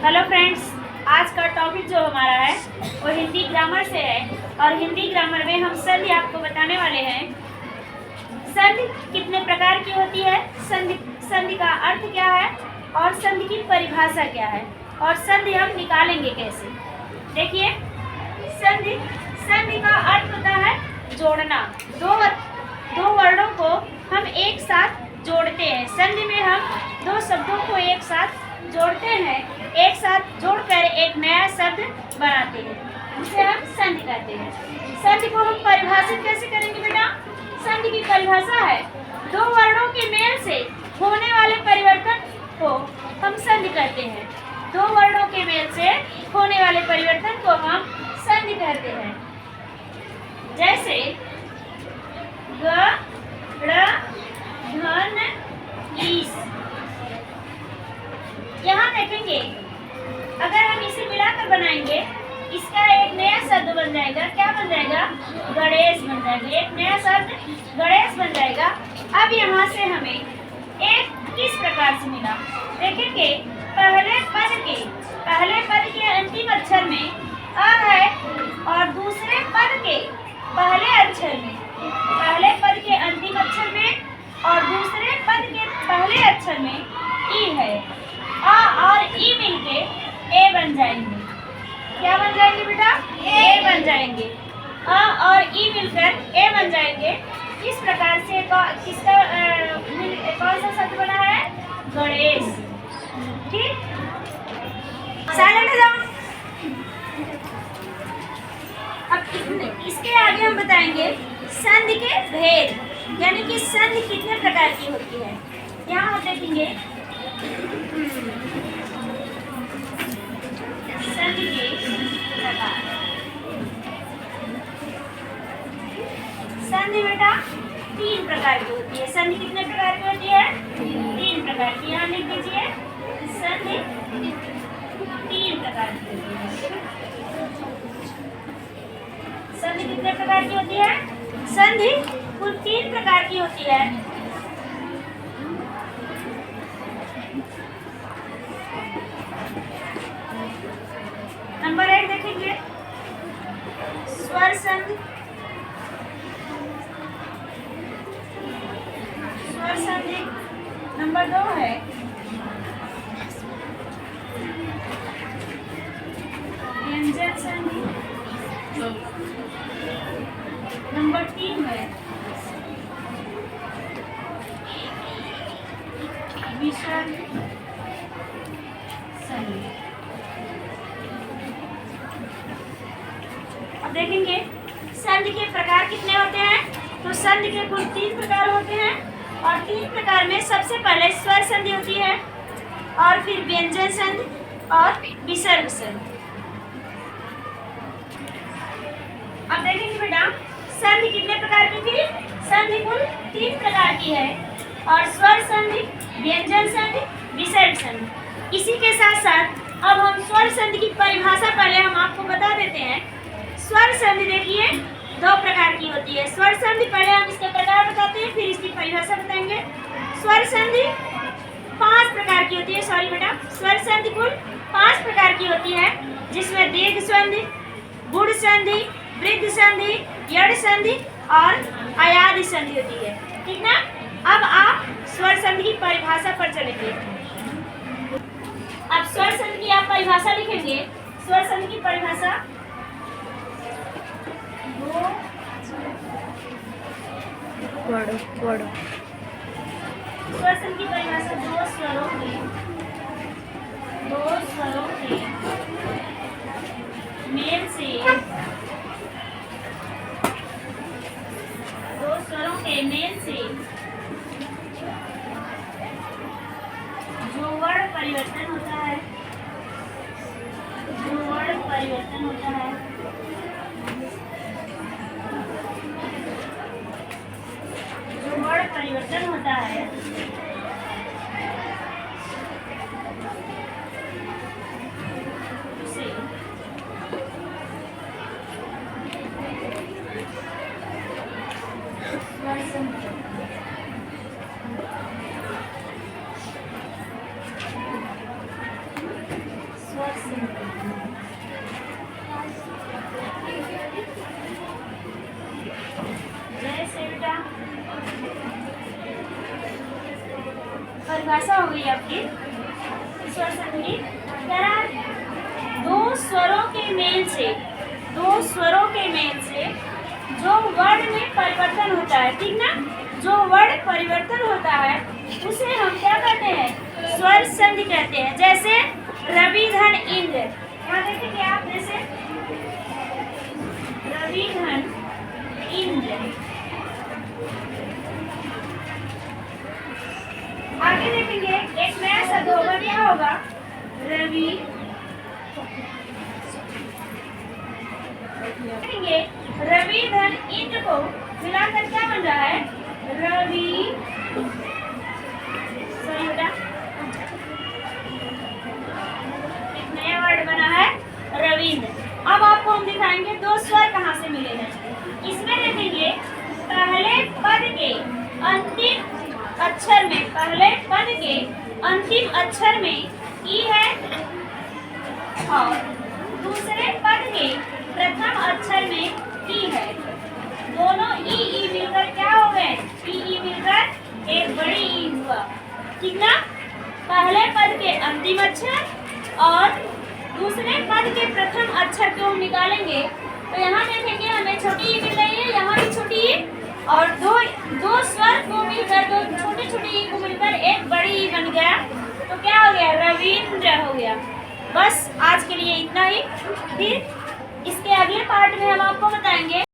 Hello friends, आज का topic जो हमारा है वो हिंदी ग्रामर से है और हिंदी ग्रामर में हम संधि आपको बताने वाले हैं। संधि कितने प्रकार की होती है, संधि का अर्थ क्या है और संधि की परिभाषा क्या है और संधि हम निकालेंगे कैसे। देखिए, संधि का अर्थ होता है जोड़ना। दो वर्णों को हम एक साथ जोड़ते हैं। संधि में हम दो शब्दों को एक साथ जोड़ते हैं, एक साथ जोड़कर एक नया शब्द बनाते हैं, जिसे हम संधि कहते हैं। संधि को हम परिभाषित कैसे करेंगे बेटा? संधि की परिभाषा है, दो वर्णों के मेल से होने वाले परिवर्तन को हम संधि कहते हैं। दो वर्णों के मेल से होने वाले परिवर्तन को हम संधि कहते हैं। जैसे ग, ड़, धन, ईस। यहाँ देखेंगे, अगर हम इसे मिलाकर बनाएंगे, इसका एक नया शब्द बन जाएगा। क्या बन जाएगा? गणेश बन जाएगा। एक नया शब्द गणेश बन जाएगा। अब यहाँ से हमें एक किस प्रकार से मिला, देखेंगे। पहले पद के अंतिम अक्षर में अ है और दूसरे पद के पहले अक्षर में, पहले पद के अंतिम अक्षर में और दूसरे पद के पहले अक्षर में ई है। अ और ई मिलके ए बन जाएंगे। क्या बन जाएंगे बेटा? ए बन जाएंगे। अ और ई मिलकर ए बन जाएंगे। इस प्रकार से किसका कौन सा शब्द बना है? गणेश। ठीक, साइलेंट हो जाओ। अब इसके आगे हम बताएंगे संधि के भेद, यानी कि संधि कितने प्रकार की होती है। यहाँ हम देखेंगे संधि के प्रकार। संधि बेटा 3 प्रकार की होती है। संधि कितने प्रकार की होती है? 3 प्रकार की। यहाँ लिख दीजिए, संधि 3 प्रकार की होती है। संधि कितने प्रकार की होती है? संधि कुल 3 प्रकार की होती है। नंबर 1 देखेंगे, स्वर संधि। स्वर संधि। नंबर 2 है व्यंजन संधि। नंबर 3 है विसर्ग संधि। अब देखेंगे संधि के प्रकार कितने होते हैं। तो संधि के कुल 3 प्रकार होते हैं और 3 प्रकार में सबसे पहले स्वर संधि होती है और फिर व्यंजन संधि और विसर्ग संधि। अब देखेंगे बेटा, संधि कितने प्रकार की थी? संधि कुल 3 प्रकार की है और स्वर संधि, व्यंजन संधि, विसर्ग संधि। इसी के साथ साथ अब हम स्वर संधि की परिभाषा पहले हम आपको बता देते हैं। स्वर संधि देखिए 2 प्रकार की होती है। स्वर संधि पहले हम इसके प्रकार बताते हैं, फिर इसकी परिभाषा बताएंगे। स्वर संधि 5 प्रकार की होती है। सॉरी बेटा, स्वर संधि कुल 5 प्रकार की होती है, जिसमें दीर्घ संधि, गुण संधि, वृद्ध संधि, यड़ संधि और अयादि संधि होती है। ठीक ना? अब आप स्वर संधि की परिभाषा पर चलेंगे। अब स्वर संधि की आप परिभाषा लिखेंगे। स्वर संधि की परिभाषा स्वर संधि की परिभाषा दो स्वरों के मेल से, दो स्वरों के मेल से जो वर्ण परिवर्तन होता है, जो वर्ण परिवर्तन होता है, जो वर्ण परिवर्तन होता है, उसे स्वर संधि। परिभाषा हो गई आपकी स्वर संधि। कह रहा है दो स्वरों के मेल से जो वर्ण में परिवर्तन होता है, ठीक ना, जो वर्ण परिवर्तन होता है उसे हम क्या कहते हैं, स्वर संधि कहते हैं। जैसे रवि धन इंद्र, यहाँ देखेंगे आप, जैसे रवि धन इंद्र। आगे देखेंगे एक नया शब्द होगा, क्या होगा, रवि। देखेंगे रवि धन इंद्र को मिलाकर क्या बन रहा है, रवि। सही बेटा, एक नया वर्ड बना है रविंद्र। अब आपको हम दिखाएंगे दो स्वर कहाँ से मिले हैं। इसमें देखेंगे पहले पद के अंतिम अक्षर में, पहले पद के अंतिम अक्षर में ई है और दूसरे पद के प्रथम अक्षर में ई है। दोनों ई मिलकर क्या हो गए, ई मिलकर एक बड़ी ई हुआ, ठीक ना। पहले पद के अंतिम अक्षर और दूसरे पद के प्रथम अक्षर को हम निकालेंगे तो यहाँ देखेंगे हमें छोटी ई मिल रही है, यहाँ भी छोटी ई, और दो स्वर को मिलकर, दो छोटे छोटे ई को मिलकर एक बड़ी ई बन गया। तो क्या हो गया, रविंद्र हो गया। बस आज के लिए इतना ही, फिर इसके अगले पार्ट में हम आपको बताएंगे